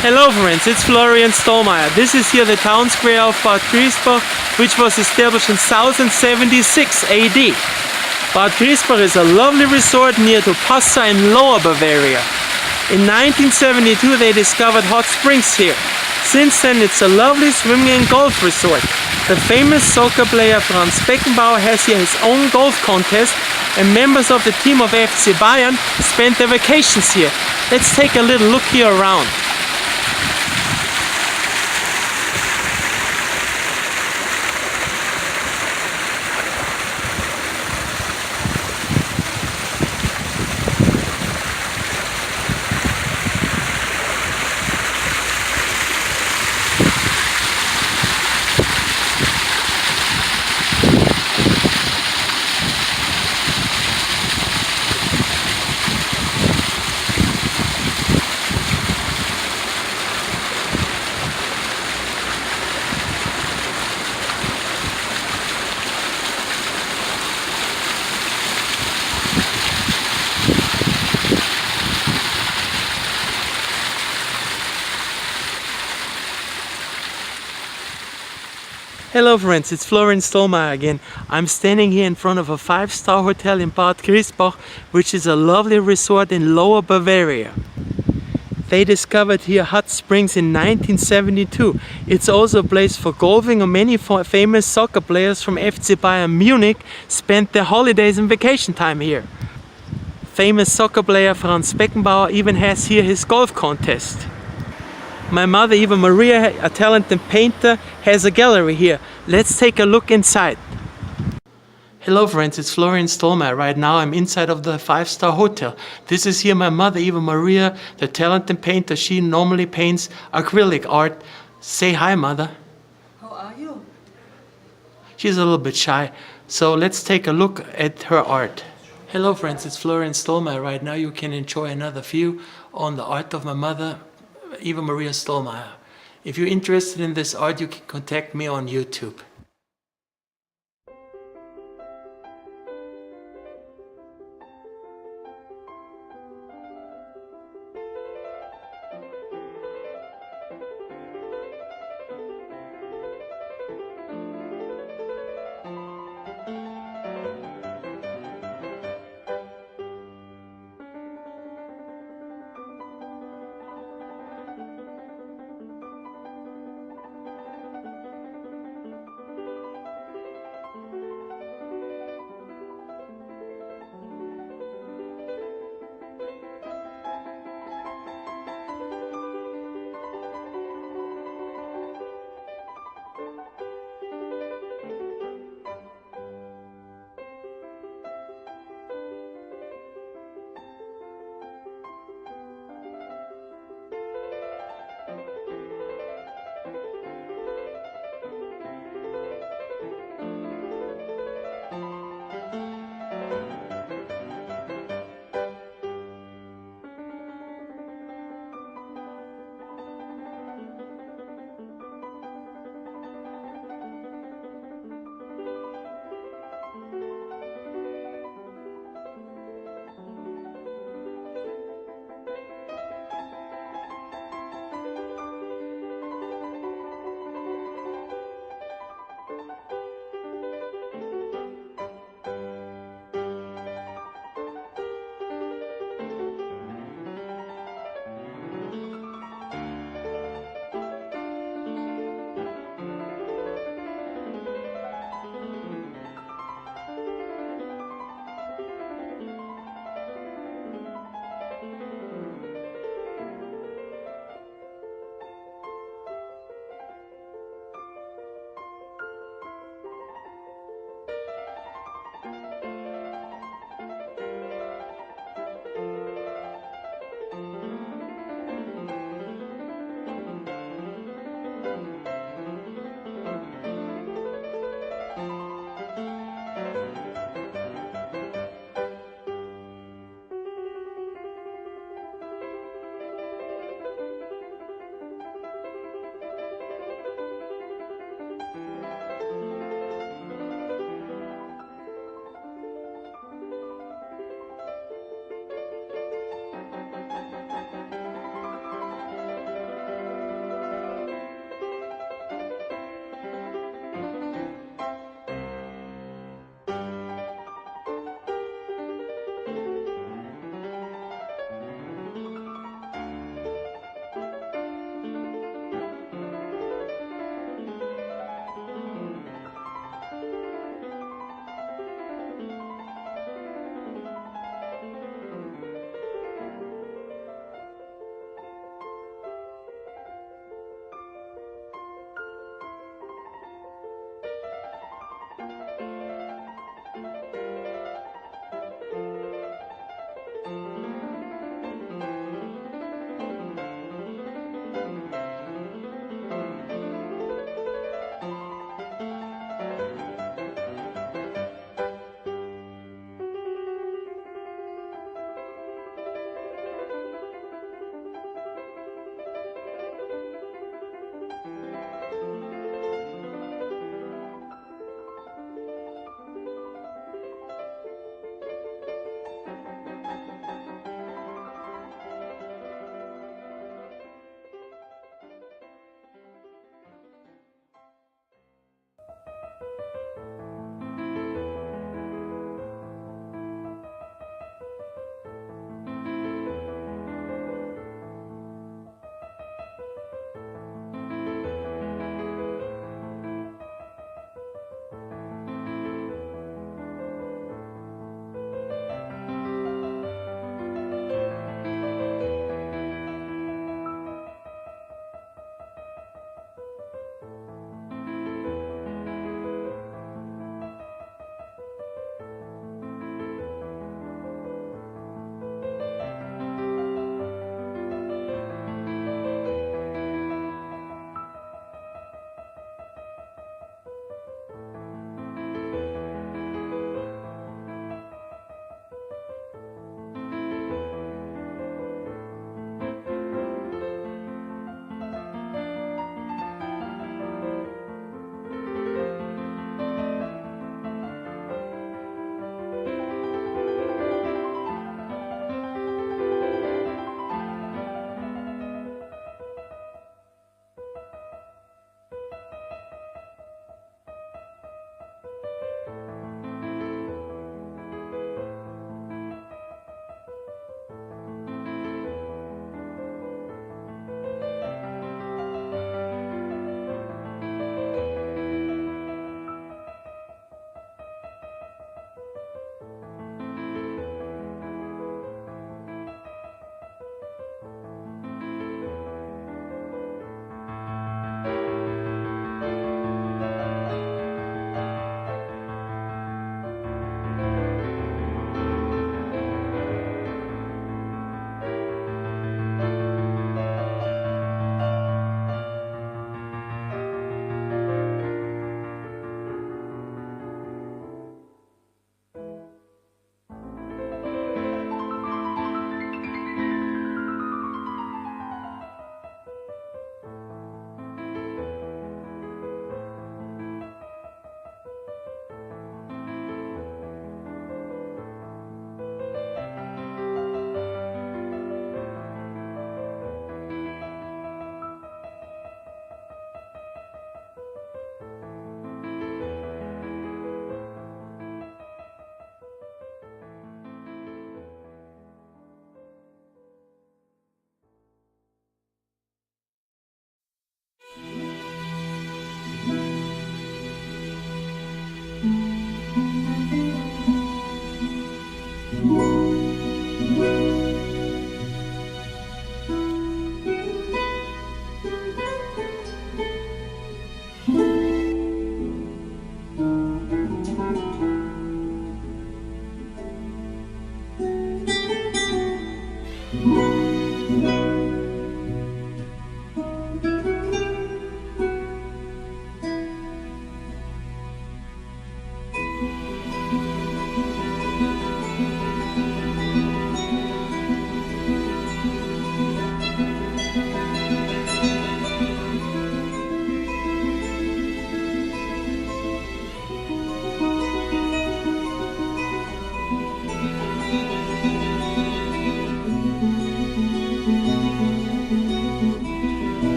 Hello friends, it's Florian Stollmayer. This is here the town square of Bad Griesbach, which was established in 1076 AD. Bad Griesbach is a lovely resort near to Passau in Lower Bavaria. In 1972 they discovered hot springs here. Since then it's a lovely swimming and golf resort. The famous soccer player Franz Beckenbauer has here his own golf contest, and members of the team of FC Bayern spend their vacations here. Let's take a little look here around. Hello friends, it's Florian Stollmayer again. I'm standing here in front of a 5-star hotel in Bad Griesbach, which is a lovely resort in Lower Bavaria. They discovered here hot springs in 1972. It's also a place for golfing, and many famous soccer players from FC Bayern Munich spent their holidays and vacation time here. Famous soccer player Franz Beckenbauer even has here his golf contest. My mother, Eva Maria, a talented painter, has a gallery here. Let's take a look inside. Hello friends, it's Florian Stollmayer. Right now I'm inside of the 5-star hotel. This is here my mother, Eva Maria, the talented painter. She normally paints acrylic art. Say hi, mother. How are you? She's a little bit shy, so let's take a look at her art. Hello friends, it's Florian Stollmayer. Right now you can enjoy another view on the art of my mother, Eva Maria Stollmayer. If you're interested in this art, you can contact me on YouTube.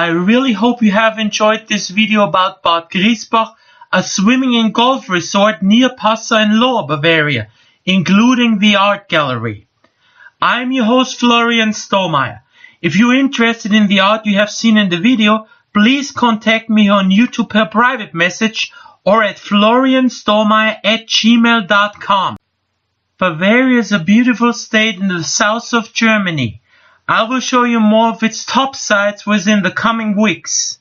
I really hope you have enjoyed this video about Bad Griesbach, a swimming and golf resort near Passau in Lower Bavaria, including the art gallery. I'm your host Florian Stollmayer. If you're interested in the art you have seen in the video, please contact me on YouTube per private message or at florianstollmayer@gmail.com. Bavaria is a beautiful state in the south of Germany. I will show you more of its top sites within the coming weeks.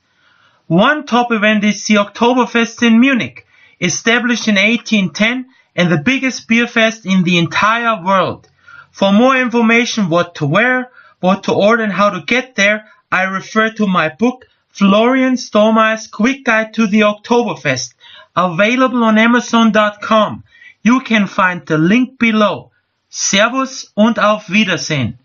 One top event is the Oktoberfest in Munich, established in 1810 and the biggest beer fest in the entire world. For more information what to wear, what to order and how to get there, I refer to my book Florian Stollmayer's Quick Guide to the Oktoberfest, available on Amazon.com. You can find the link below. Servus und auf Wiedersehen.